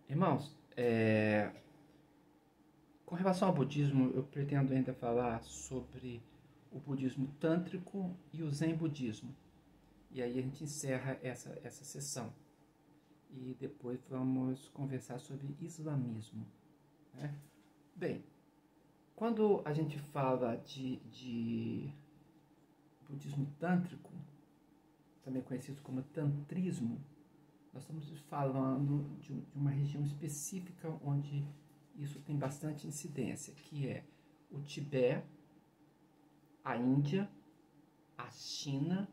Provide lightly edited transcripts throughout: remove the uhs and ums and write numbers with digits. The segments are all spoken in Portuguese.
Irmãos, com relação ao budismo, eu pretendo ainda falar sobre o budismo tântrico e o zen budismo. E aí a gente encerra essa sessão. E depois vamos conversar sobre islamismo, né? Bem, quando a gente fala de budismo tântrico, também conhecido como tantrismo, nós estamos falando de uma região específica onde isso tem bastante incidência, que é o Tibete, a Índia, a China,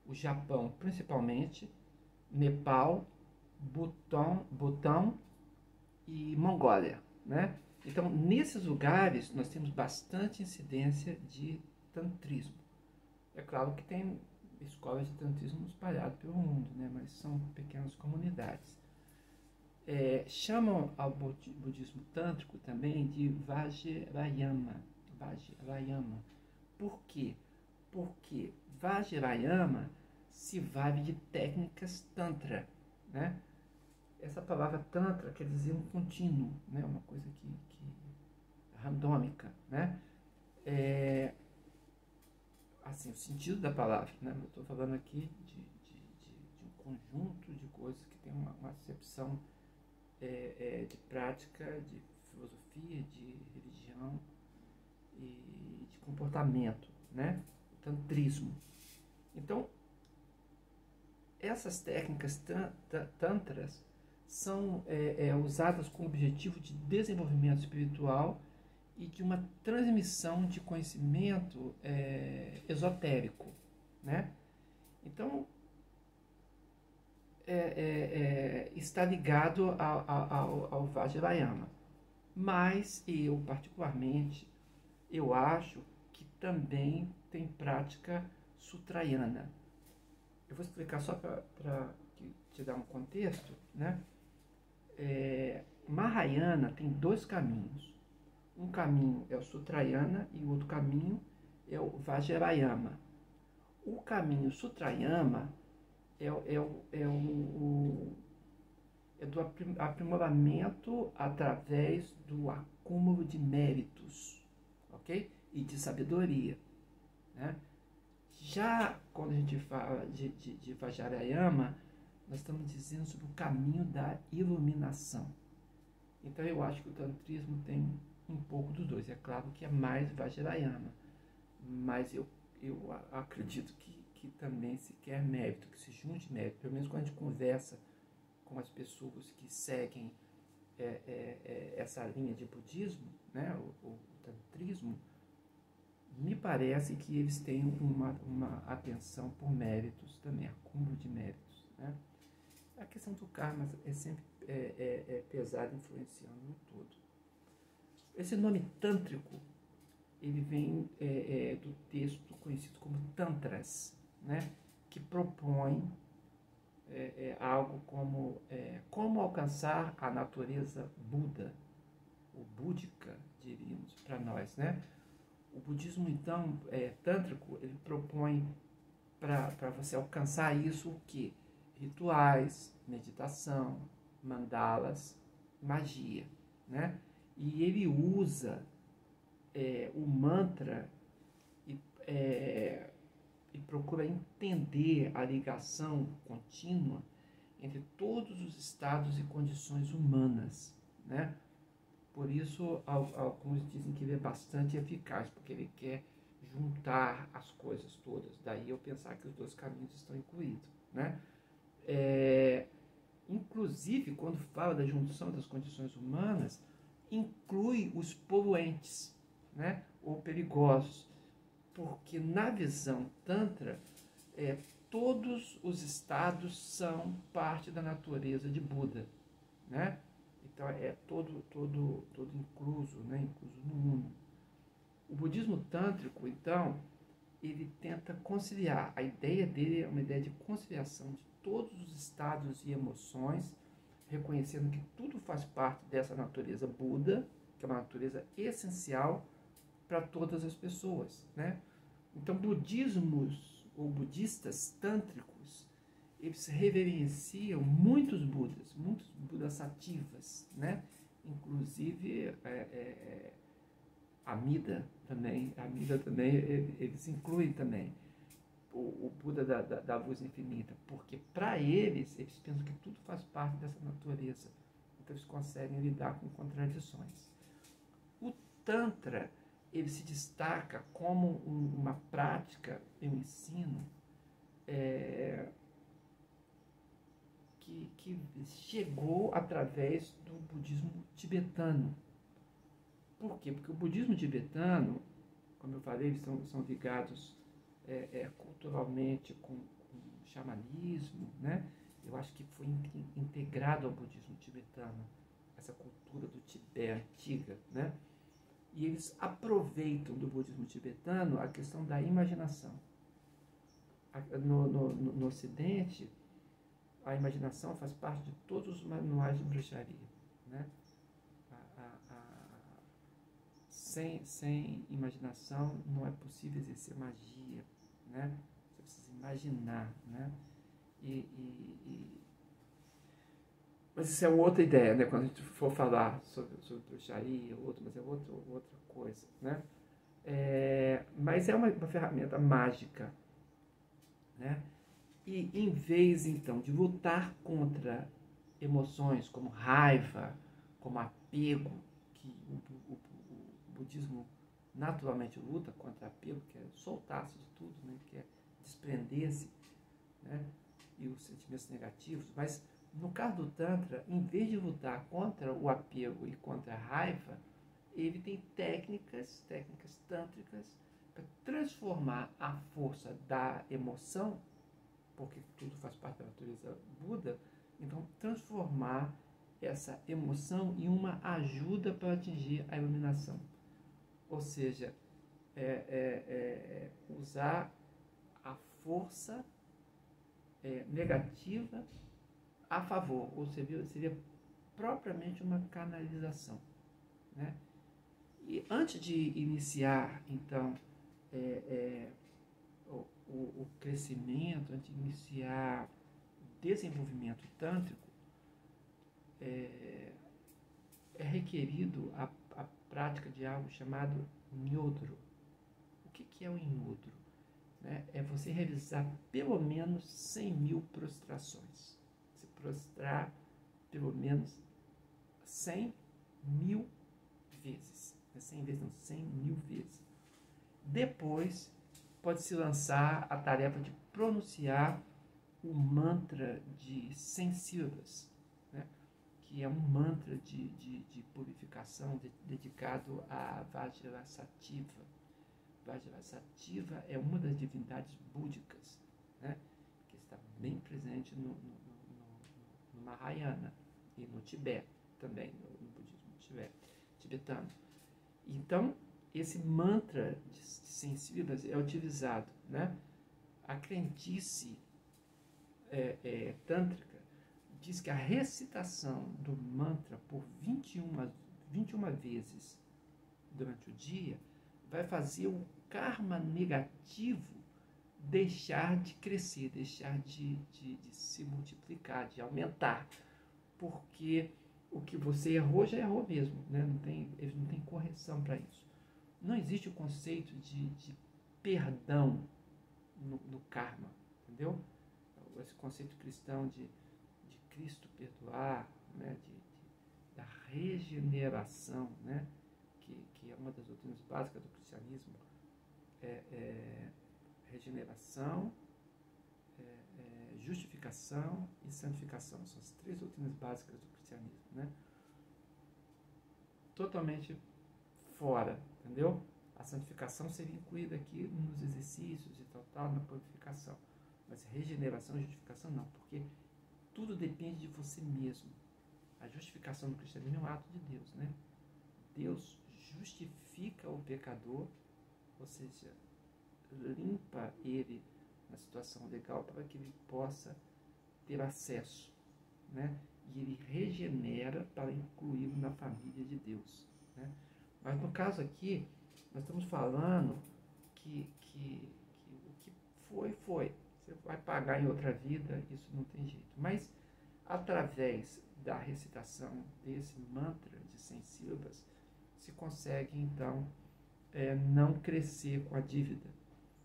o Japão principalmente, Nepal, Butão e Mongólia, né? Então, nesses lugares, nós temos bastante incidência de tantrismo. É claro que tem escolas de tantrismo espalhadas pelo mundo, né? Mas são pequenas comunidades. Chamam ao budismo tântrico também de Vajrayana. Vajrayana. Por quê? Porque Vajrayana se vale de técnicas tantra, né? Essa palavra tantra quer dizer um contínuo, né? Uma coisa que randômica, né? Assim, o sentido da palavra, né? Eu estou falando aqui de um conjunto de coisas que tem uma acepção de prática, de filosofia, de religião e de comportamento, né? O tantrismo. Então, essas técnicas tantras são usadas com o objetivo de desenvolvimento espiritual e de uma transmissão de conhecimento esotérico, né? Então, está ligado ao Vajrayana. Mas eu, particularmente, eu acho que também tem prática sutrayana. Eu vou explicar só para te dar um contexto, né? Mahayana tem dois caminhos. Um caminho é o Sutrayana e o outro caminho é o Vajrayana. O caminho Sutrayana é do aprimoramento através do acúmulo de méritos, ok? E de sabedoria, né? Já quando a gente fala de Vajrayana, nós estamos dizendo sobre o caminho da iluminação. Então eu acho que o tantrismo tem um pouco dos dois. É claro que é mais Vajrayana, mas eu acredito que também se quer mérito, que se junte mérito. Pelo menos quando a gente conversa com as pessoas que seguem essa linha de budismo, né, o tantrismo, me parece que eles têm uma atenção por méritos também, acúmulo de méritos, né? A questão do karma é sempre pesada, influenciando no todo. Esse nome tântrico, ele vem do texto conhecido como Tantras, né? Que propõe algo como alcançar a natureza Buda, ou búdica, diríamos, para nós, né? O budismo, então, tântrico, ele propõe para você alcançar isso o quê? Rituais, meditação, mandalas, magia, né? E ele usa o mantra e procura entender a ligação contínua entre todos os estados e condições humanas, né? Por isso, alguns dizem que ele é bastante eficaz, porque ele quer juntar as coisas todas. Daí eu pensar que os dois caminhos estão incluídos, né? Inclusive, quando fala da junção das condições humanas, inclui os poluentes, né? Ou perigosos. Porque na visão tantra, todos os estados são parte da natureza de Buda, né? Então é todo incluso, né? Incluso no mundo. O budismo tântrico, então, ele tenta conciliar. A ideia dele é uma ideia de conciliação de todos os estados e emoções, reconhecendo que tudo faz parte dessa natureza Buda, que é uma natureza essencial para todas as pessoas, né? Então, budismos ou budistas tântricos, eles reverenciam muitos Budas sativas, né? Inclusive Amida também, eles incluem também o Buda da luz infinita, porque para eles pensam que tudo faz parte dessa natureza, então eles conseguem lidar com contradições. O Tantra, ele se destaca como uma prática, um ensino que chegou através do budismo tibetano. Por quê? Porque o budismo tibetano, como eu falei, eles são ligados culturalmente com o xamanismo, né? Eu acho que foi integrado ao budismo tibetano, essa cultura do Tibete antiga, né? E eles aproveitam do budismo tibetano a questão da imaginação. No Ocidente, a imaginação faz parte de todos os manuais de bruxaria, né? Sem imaginação não é possível exercer magia, né? Você precisa imaginar, né? Mas isso é outra ideia, né? Quando a gente for falar sobre bruxaria, mas é outra coisa, né? Mas é uma ferramenta mágica, né? E em vez, então, de lutar contra emoções como raiva, como apego, que o budismo naturalmente luta contra apego, que é soltar-se de tudo, né? Que é desprender-se, né? E os sentimentos negativos. Mas no caso do Tantra, em vez de lutar contra o apego e contra a raiva, ele tem técnicas tântricas para transformar a força da emoção, porque tudo faz parte da natureza Buda, então transformar essa emoção em uma ajuda para atingir a iluminação. Ou seja, usar a força negativa a favor, ou seria propriamente uma canalização, né? E antes de iniciar, então, o crescimento, antes de iniciar o desenvolvimento tântrico, é requerido a prática de algo chamado Nyodro. O que é o Nyodro? É você realizar pelo menos 100.000 prostrações. Se prostrar pelo menos 100.000 vezes. 100 vezes não, 100.000 vezes. Depois, pode-se lançar a tarefa de pronunciar o mantra de 100 sílabas, né? Que é um mantra de purificação dedicado a Vajrasattva. Vajrasattva é uma das divindades búdicas, né? Que está bem presente no Mahayana e no Tibete também, no budismo tibetano. Então, esse mantra de 100 sílabas é utilizado, né? A crendice tântrica diz que a recitação do mantra por 21 vezes durante o dia vai fazer o karma negativo deixar de crescer, deixar de se multiplicar, de aumentar, porque o que você errou já errou mesmo, né? Eles não tem correção para isso. Não existe o conceito de perdão no karma, entendeu? Esse conceito cristão de Cristo perdoar, né? Da regeneração, né? Que é uma das doutrinas básicas do cristianismo, regeneração, justificação e santificação. São as 3 doutrinas básicas do cristianismo, né? Totalmente fora, entendeu? A santificação seria incluída aqui nos exercícios e tal, na purificação. Mas regeneração e justificação não, porque tudo depende de você mesmo. A justificação do cristianismo é um ato de Deus, né? Deus justifica o pecador, ou seja, limpa ele na situação legal para que ele possa ter acesso, né? E ele regenera para incluí-lo na família de Deus, né? Mas no caso aqui, nós estamos falando que o que foi, Você vai pagar em outra vida, isso não tem jeito. Mas, através da recitação desse mantra de 100 sílabas, se consegue, então, não crescer com a dívida.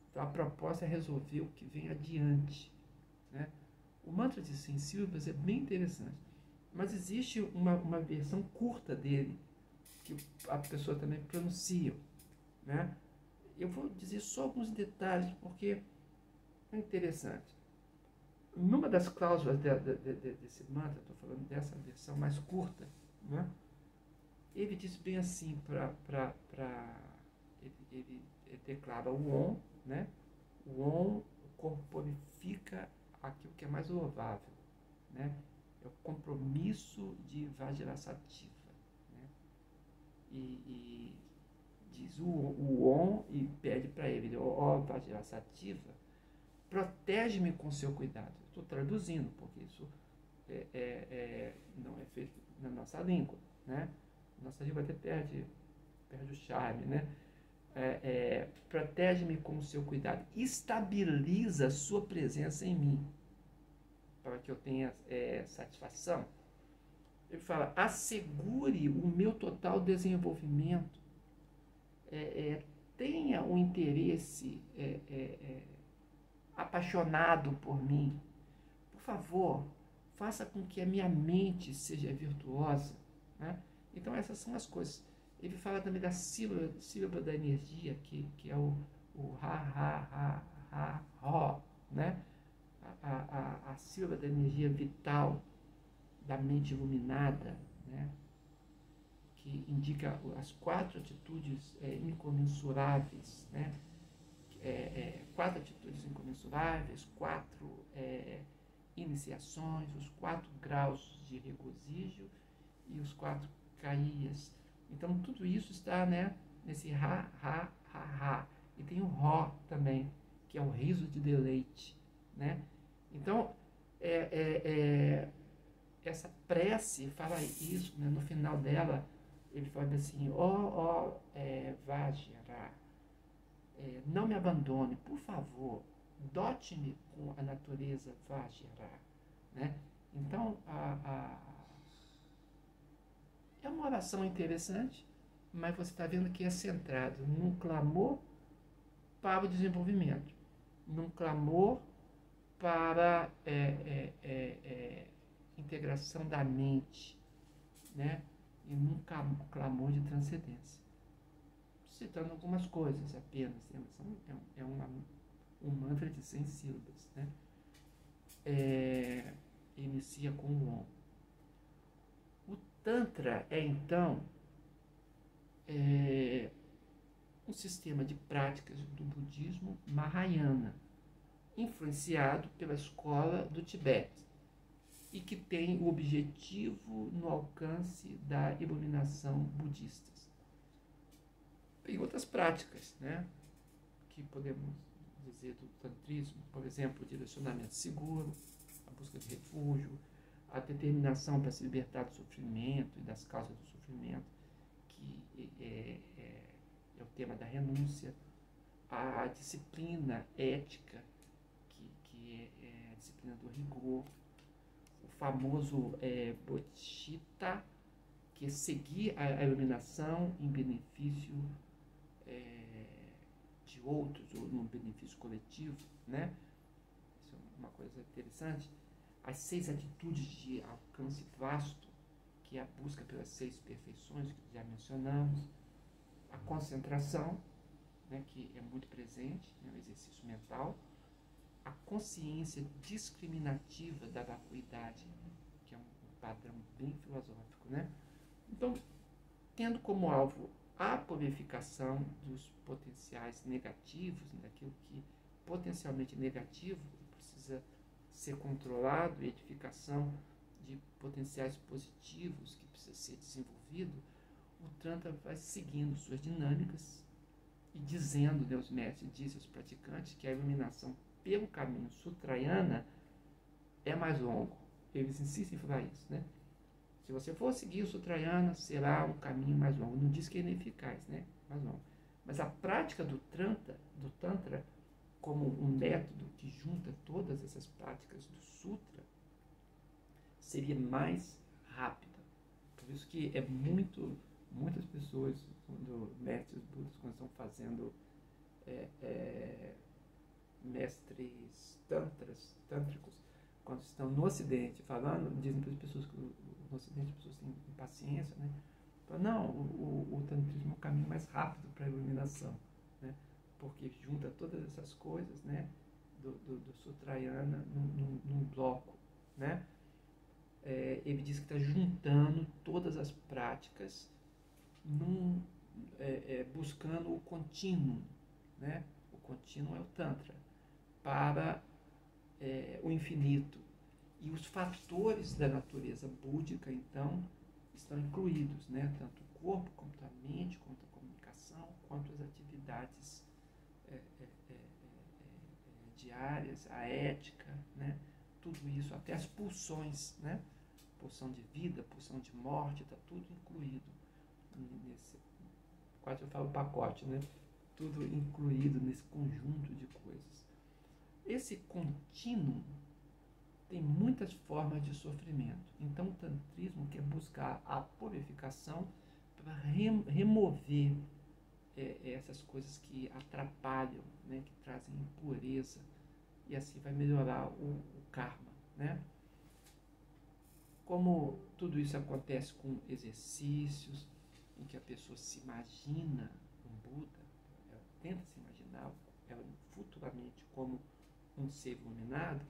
Então, a proposta é resolver o que vem adiante, né? O mantra de 100 sílabas é bem interessante, mas existe uma versão curta dele, que a pessoa também pronuncia, né? Eu vou dizer só alguns detalhes, porque é interessante. Numa das cláusulas desse mantra, estou falando dessa versão mais curta, né? Ele diz bem assim, ele declara o Om, né? O Om corporifica aquilo que é mais louvável, né? É o compromisso de Vajrasattva, né? E diz o Om e pede para ele, ó Vajrasattva, protege-me com seu cuidado. Estou traduzindo, porque isso não é feito na nossa língua, né? Nossa língua até perde o charme, né? Protege-me com o seu cuidado, estabiliza a sua presença em mim, para que eu tenha satisfação. Ele fala, assegure o meu total desenvolvimento, tenha um interesse apaixonado por mim. Por favor, faça com que a minha mente seja virtuosa, né? Então essas são as coisas. Ele fala também da sílaba da energia, que é o ha, né? A sílaba da energia vital, da mente iluminada, né? Que indica as 4 atitudes incomensuráveis, né? 4 atitudes incomensuráveis, 4 iniciações, os 4 graus de regozijo e os 4 caías. Então, tudo isso está, né, nesse ha. E tem o ro também, que é o riso de deleite, né? Então, essa prece fala isso, né? No final dela, ele fala assim, Vajra, não me abandone, por favor, dote-me com a natureza Vajra, né? Então, é uma oração interessante, mas você está vendo que é centrado num clamor para o desenvolvimento, num clamor para integração da mente, né? E num clamor de transcendência. Citando algumas coisas apenas, um mantra de 100 sílabas, né? Inicia com o Om. O Tantra então, um sistema de práticas do budismo Mahayana, influenciado pela escola do Tibete, e que tem o objetivo no alcance da iluminação budistas. Tem outras práticas, né, que podemos dizer do tantrismo, por exemplo, o direcionamento seguro, a busca de refúgio, a determinação para se libertar do sofrimento e das causas do sofrimento, que é o tema da renúncia, a disciplina ética, que é a disciplina do rigor, o famoso bodhicitta, que é seguir a iluminação em benefício de outros, ou no benefício coletivo, né? Isso é uma coisa interessante. As 6 atitudes de alcance vasto, que é a busca pelas 6 perfeições, que já mencionamos, a concentração, né, que é muito presente, né, o exercício mental, a consciência discriminativa da vacuidade, que é um padrão bem filosófico, né? Então, tendo como alvo a purificação dos potenciais negativos, daquilo que potencialmente negativo precisa ser controlado, e edificação de potenciais positivos que precisa ser desenvolvido, o Tantra vai seguindo suas dinâmicas e dizendo, né, os mestres dizem aos praticantes que a iluminação pelo caminho Sutrayana é mais longo. Eles insistem em falar isso, né? Se você for seguir o Sutrayana, será um caminho mais longo. Não diz que é ineficaz, né? Mais longo. Mas a prática do Tantra como um método que junta todas essas práticas do Sutra, seria mais rápida. Por isso que muitas pessoas, mestres budas, quando estão fazendo mestres tântricos, quando estão no Ocidente falando, dizem para as pessoas que no Ocidente as pessoas têm impaciência, né? Falam, não, o tantrismo é um caminho mais rápido para a iluminação, né? Porque junta todas essas coisas, né, do Sutrayana num bloco, né? Ele diz que está juntando todas as práticas buscando o contínuo, né? O contínuo é o Tantra, para o infinito. E os fatores da natureza búdica, então, estão incluídos, né? Tanto o corpo, quanto a mente, quanto a comunicação, quanto as atividades diárias, a ética, né? Tudo isso, até as pulsões, né? Pulsão de vida, pulsão de morte, está tudo incluído nesse, quase eu falo pacote, né? Tudo incluído nesse conjunto de coisas. Esse contínuo tem muitas formas de sofrimento. Então o tantrismo quer buscar a purificação para remover essas coisas que atrapalham, né? Que trazem impureza, e assim vai melhorar o karma, né? Como tudo isso acontece com exercícios, em que a pessoa se imagina um Buda, ela tenta se imaginar ela futuramente como um ser iluminado.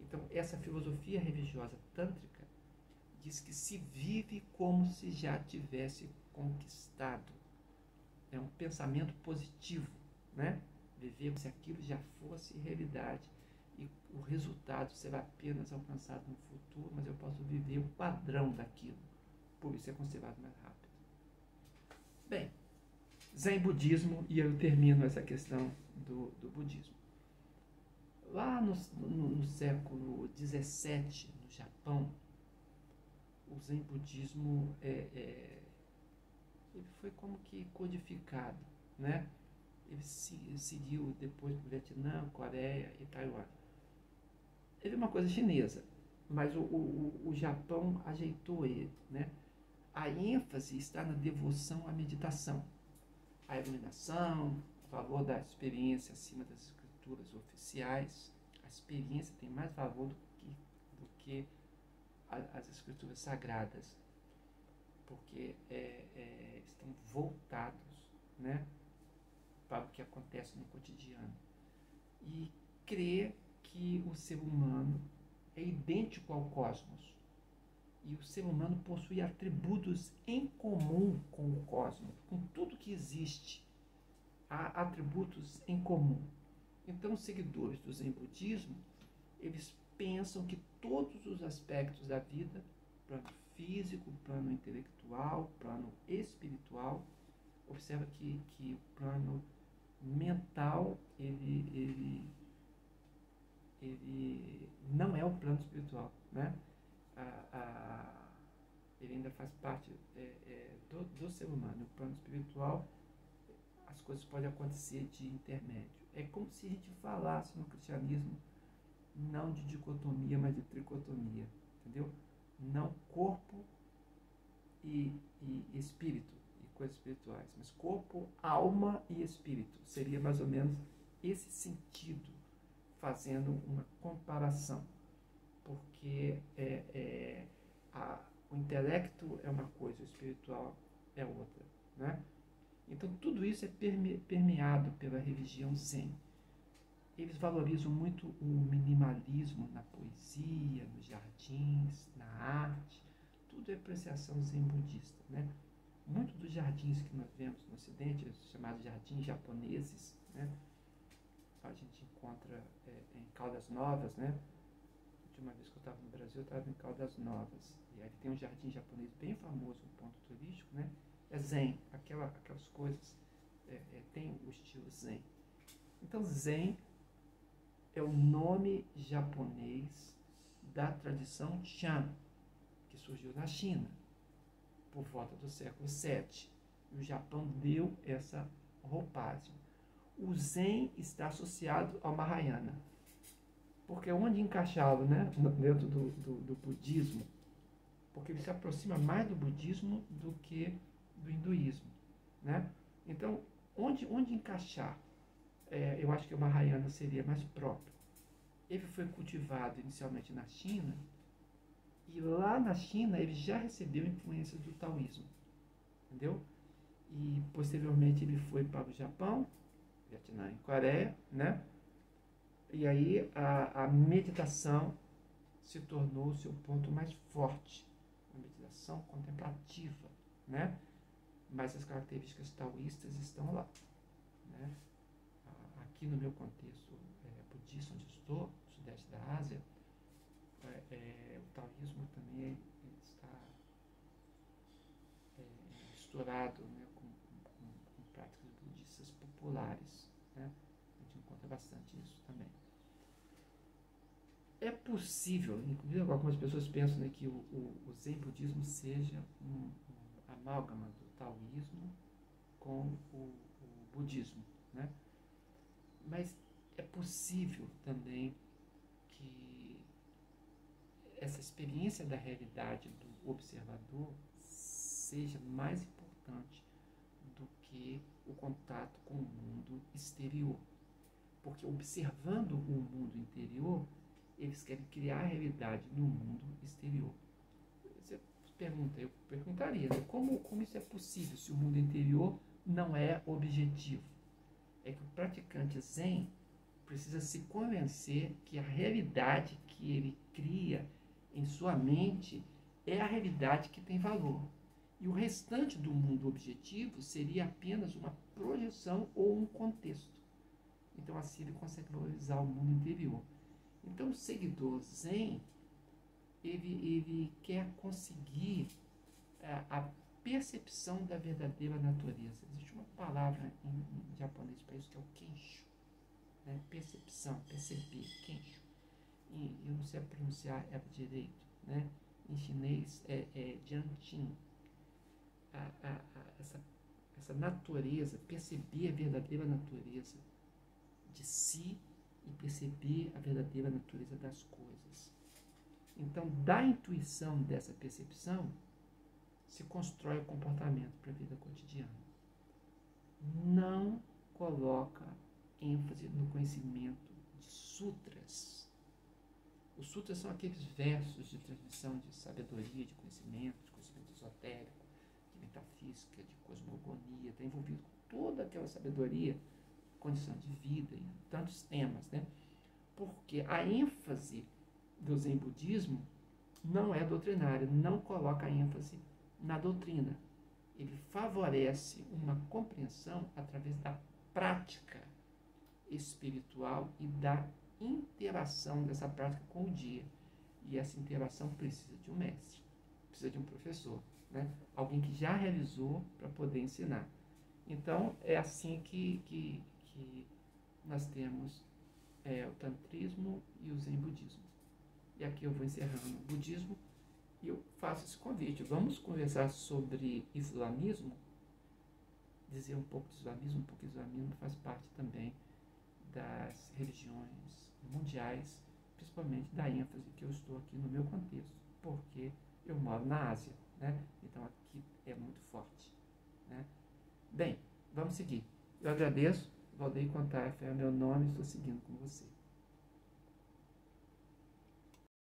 Então, essa filosofia religiosa tântrica diz que se vive como se já tivesse conquistado. É um pensamento positivo, né? Viver como se aquilo já fosse realidade. E o resultado será apenas alcançado no futuro, mas eu posso viver o padrão daquilo. Por isso é considerado mais rápido. Bem, Zen budismo, e eu termino essa questão do budismo. Lá no século XVII, no Japão, o Zen budismo ele foi como que codificado, né? Ele seguiu depois para o Vietnã, Coreia e Taiwan. Ele é uma coisa chinesa, mas o Japão ajeitou ele, né? A ênfase está na devoção à meditação, à iluminação, o valor da experiência acima das escrituras oficiais. A experiência tem mais valor do que as escrituras sagradas, porque estão voltados, né, para o que acontece no cotidiano. E crer que o ser humano é idêntico ao cosmos. E o ser humano possui atributos em comum com o cosmos, com tudo que existe. Há atributos em comum. Então, os seguidores do Zen budismo, eles pensam que todos os aspectos da vida, plano físico, plano intelectual, plano espiritual, observa que o plano mental, ele não é o plano espiritual, né? Ele ainda faz parte do ser humano. O plano espiritual, as coisas podem acontecer de intermédio. É como se a gente falasse no cristianismo não de dicotomia, mas de tricotomia, entendeu? Não corpo e espírito e coisas espirituais, mas corpo, alma e espírito. Seria mais ou menos esse sentido, fazendo uma comparação, porque o intelecto é uma coisa, o espiritual é outra, né? Então tudo isso é permeado pela religião Zen. Eles valorizam muito o minimalismo na poesia, nos jardins, na arte. Tudo é apreciação zen budista, né? Muitos dos jardins que nós vemos no Ocidente, chamados jardins japoneses, né? A gente encontra em Caldas Novas, né? A última vez que eu estava no Brasil, eu estava em Caldas Novas. E aí tem um jardim japonês bem famoso, um ponto turístico, né? É zen, aquelas coisas, tem o estilo zen. Então, zen é o nome japonês da tradição Chan, que surgiu na China, por volta do século VII. E o Japão deu essa roupagem. o Zen está associado ao Mahayana. Porque onde encaixá-lo, né, dentro do budismo? Porque ele se aproxima mais do budismo do que do hinduísmo, né? Então, onde encaixar? Eu acho que o Mahayana seria mais próprio. Ele foi cultivado inicialmente na China, e lá na China ele já recebeu influências do taoísmo, entendeu? E posteriormente ele foi para o Japão, Vietnã e Coreia, né? E aí a meditação se tornou o seu ponto mais forte, a meditação contemplativa, né? Mas as características taoístas estão lá, né? Aqui no meu contexto budista, onde estou, no sudeste da Ásia, o taoísmo também está misturado, né, com práticas budistas populares, né? A gente encontra bastante isso também. É possível, inclusive algumas pessoas pensam, né, que o Zen budismo seja um amálgama do taoísmo com o budismo, né? Mas é possível também que essa experiência da realidade do observador seja mais importante do que o contato com o mundo exterior. Porque observando o mundo interior, eles querem criar a realidade no mundo exterior. Você pergunta, eu perguntaria, né? Como isso é possível se o mundo interior não é objetivo? É que o praticante Zen precisa se convencer que a realidade que ele cria em sua mente é a realidade que tem valor. E o restante do mundo objetivo seria apenas uma projeção ou um contexto. Então assim ele consegue valorizar o mundo interior. Então o seguidor Zen, ele quer conseguir a percepção da verdadeira natureza. Existe uma palavra em japonês para isso que é o kensho, né? Percepção, perceber, kensho. E eu não sei pronunciar direito, né? Em chinês é jianqing. Essa natureza, perceber a verdadeira natureza de si e perceber a verdadeira natureza das coisas. Então, da intuição dessa percepção, se constrói o comportamento para a vida cotidiana. Não coloca ênfase no conhecimento de sutras. Os sutras são aqueles versos de transmissão de sabedoria, de conhecimento esotérico, de metafísica, de cosmogonia, está envolvido com toda aquela sabedoria, condição de vida e tantos temas, né? Porque a ênfase do Zen budismo não é doutrinária, não coloca ênfase na doutrina. Ele favorece uma compreensão através da prática espiritual e da interação dessa prática com o dia. E essa interação precisa de um mestre, precisa de um professor, né? Alguém que já realizou para poder ensinar. Então, é assim que nós temos o tantrismo e o Zen budismo. E aqui eu vou encerrando o budismo e eu faço esse convite. Vamos conversar sobre islamismo, dizer um pouco de islamismo, porque o islamismo faz parte também das religiões mundiais, principalmente da ênfase que eu estou aqui no meu contexto, porque eu moro na Ásia, né? Então aqui é muito forte, né? Bem, vamos seguir. Eu agradeço, Valdeir Contar é meu nome, estou seguindo com